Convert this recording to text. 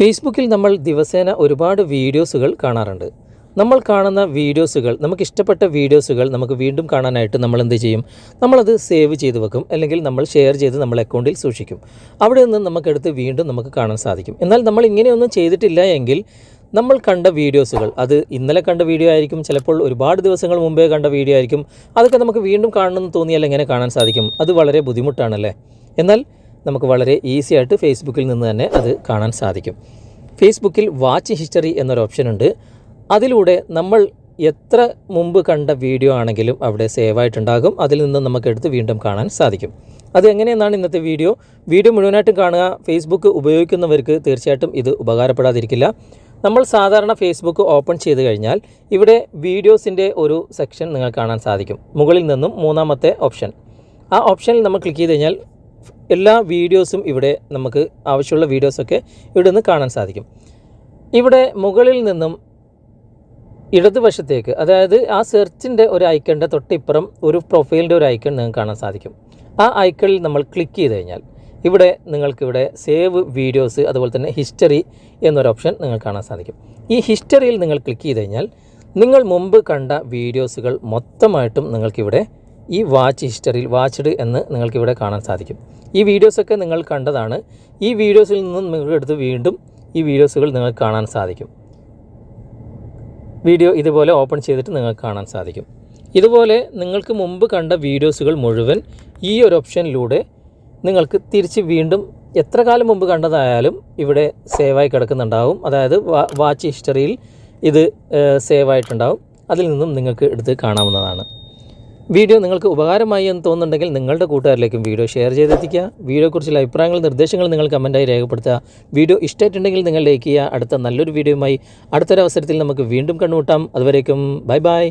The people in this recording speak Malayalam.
ഫേസ്ബുക്കിൽ നമ്മൾ ദിവസേന ഒരുപാട് വീഡിയോസുകൾ കാണാറുണ്ട്. നമ്മൾ കാണുന്ന വീഡിയോസുകൾ, നമുക്കിഷ്ടപ്പെട്ട വീഡിയോസുകൾ നമുക്ക് വീണ്ടും കാണാനായിട്ട് നമ്മൾ എന്ത് ചെയ്യും? നമ്മളത് സേവ് ചെയ്ത് വെക്കും, അല്ലെങ്കിൽ നമ്മൾ ഷെയർ ചെയ്ത് നമ്മൾ അക്കൗണ്ടിൽ സൂക്ഷിക്കും. അവിടെ നിന്ന് നമുക്കെടുത്ത് വീണ്ടും നമുക്ക് കാണാൻ സാധിക്കും. എന്നാൽ നമ്മൾ ഇങ്ങനെയൊന്നും ചെയ്തിട്ടില്ല എങ്കിൽ നമ്മൾ കണ്ട വീഡിയോസുകൾ, അത് ഇന്നലെ കണ്ട വീഡിയോ ആയിരിക്കും, ചിലപ്പോൾ ഒരുപാട് ദിവസങ്ങൾ മുമ്പേ കണ്ട വീഡിയോ ആയിരിക്കും. അതൊക്കെ നമുക്ക് വീണ്ടും കാണണമെന്ന് തോന്നിയാൽ എങ്ങനെ കാണാൻ സാധിക്കും? അത് വളരെ ബുദ്ധിമുട്ടാണല്ലേ. എന്നാൽ നമുക്ക് വളരെ ഈസി ആയിട്ട് ഫേസ്ബുക്കിൽ നിന്ന് തന്നെ അത് കാണാൻ സാധിക്കും. ഫേസ്ബുക്കിൽ വാച്ച് ഹിസ്റ്ററി എന്നൊരു ഓപ്ഷൻ ഉണ്ട്. അതിലൂടെ നമ്മൾ എത്ര മുമ്പ് കണ്ട വീഡിയോ ആണെങ്കിലും അവിടെ സേവ് ആയിട്ടുണ്ടാകും. അതിൽ നിന്ന് നമുക്കെടുത്ത് വീണ്ടും കാണാൻ സാധിക്കും. അത് എങ്ങനെയെന്നാണ് ഇന്നത്തെ വീഡിയോ മുഴുവനായിട്ടും കാണുക. ഫേസ്ബുക്ക് ഉപയോഗിക്കുന്നവർക്ക് തീർച്ചയായിട്ടും ഇത് ഉപകാരപ്പെടാതിരിക്കില്ല. നമ്മൾ സാധാരണ ഫേസ്ബുക്ക് ഓപ്പൺ ചെയ്ത് കഴിഞ്ഞാൽ ഇവിടെ വീഡിയോസിൻ്റെ ഒരു സെക്ഷൻ നിങ്ങൾക്ക് കാണാൻ സാധിക്കും. മുകളിൽ നിന്നും മൂന്നാമത്തെ ഓപ്ഷൻ, ആ ഓപ്ഷനിൽ നമ്മൾ ക്ലിക്ക് ചെയ്ത് കഴിഞ്ഞാൽ എല്ലാ വീഡിയോസും ഇവിടെ നമുക്ക് ആവശ്യമുള്ള വീഡിയോസൊക്കെ ഇവിടെ നിന്ന് കാണാൻ സാധിക്കും. ഇവിടെ മുകളിൽ നിന്നും ഇടതുവശത്തേക്ക്, അതായത് ആ സെർച്ചിൻ്റെ ഒരു ഐക്കണിൻ്റെ തൊട്ടിപ്പുറം ഒരു പ്രൊഫൈലിൻ്റെ ഒരു ഐക്കൺ നിങ്ങൾക്ക് കാണാൻ സാധിക്കും. ആ ഐക്കണിൽ നമ്മൾ ക്ലിക്ക് ചെയ്ത് കഴിഞ്ഞാൽ ഇവിടെ നിങ്ങൾക്കിവിടെ സേവ് വീഡിയോസ്, അതുപോലെ തന്നെ ഹിസ്റ്ററി എന്നൊരു ഓപ്ഷൻ നിങ്ങൾക്ക് കാണാൻ സാധിക്കും. ഈ ഹിസ്റ്ററിയിൽ നിങ്ങൾ ക്ലിക്ക് ചെയ്ത് കഴിഞ്ഞാൽ നിങ്ങൾ മുമ്പ് കണ്ട വീഡിയോസുകൾ മൊത്തമായിട്ടും നിങ്ങൾക്കിവിടെ ഈ വാച്ച് ഹിസ്റ്ററിയിൽ വാച്ച്ഡ് എന്ന് നിങ്ങൾക്കിവിടെ കാണാൻ സാധിക്കും. ഈ വീഡിയോസൊക്കെ നിങ്ങൾ കണ്ടതാണ്. ഈ വീഡിയോസിൽ നിന്നും നിങ്ങളെടുത്ത് വീണ്ടും ഈ വീഡിയോസുകൾ നിങ്ങൾക്ക് കാണാൻ സാധിക്കും. വീഡിയോ ഇതുപോലെ ഓപ്പൺ ചെയ്തിട്ട് നിങ്ങൾക്ക് കാണാൻ സാധിക്കും. ഇതുപോലെ നിങ്ങൾക്ക് മുമ്പ് കണ്ട വീഡിയോസുകൾ മുഴുവൻ ഈ ഒരു ഓപ്ഷനിലൂടെ നിങ്ങൾക്ക് തിരിച്ച് വീണ്ടും എത്ര കാലം മുമ്പ് കണ്ടതായാലും ഇവിടെ സേവായി കിടക്കുന്നുണ്ടാവും. അതായത് വാച്ച് ഹിസ്റ്ററിയിൽ ഇത് സേവായിട്ടുണ്ടാവും. അതിൽ നിന്നും നിങ്ങൾക്ക് എടുത്ത് കാണാവുന്നതാണ്. വീഡിയോ നിങ്ങൾക്ക് ഉപകാരമായി എന്ന് തോന്നുന്നുണ്ടെങ്കിൽ നിങ്ങളുടെ കൂട്ടുകാരിലേക്കും വീഡിയോ ഷെയർ ചെയ്തെത്തിക്കുക. വീഡിയോയെക്കുറിച്ചുള്ള അഭിപ്രായങ്ങളും നിർദ്ദേശങ്ങളും നിങ്ങൾ കമൻറ്റായി രേഖപ്പെടുത്തുക. വീഡിയോ ഇഷ്ടമായിട്ടുണ്ടെങ്കിൽ നിങ്ങൾ ലൈക്ക് ചെയ്യുക. അടുത്ത നല്ലൊരു വീഡിയോയുമായി അടുത്തൊരു അവസരത്തിൽ നമുക്ക് വീണ്ടും കണ്ടുമുട്ടാം. അതുവരേക്കും ബൈ ബൈ.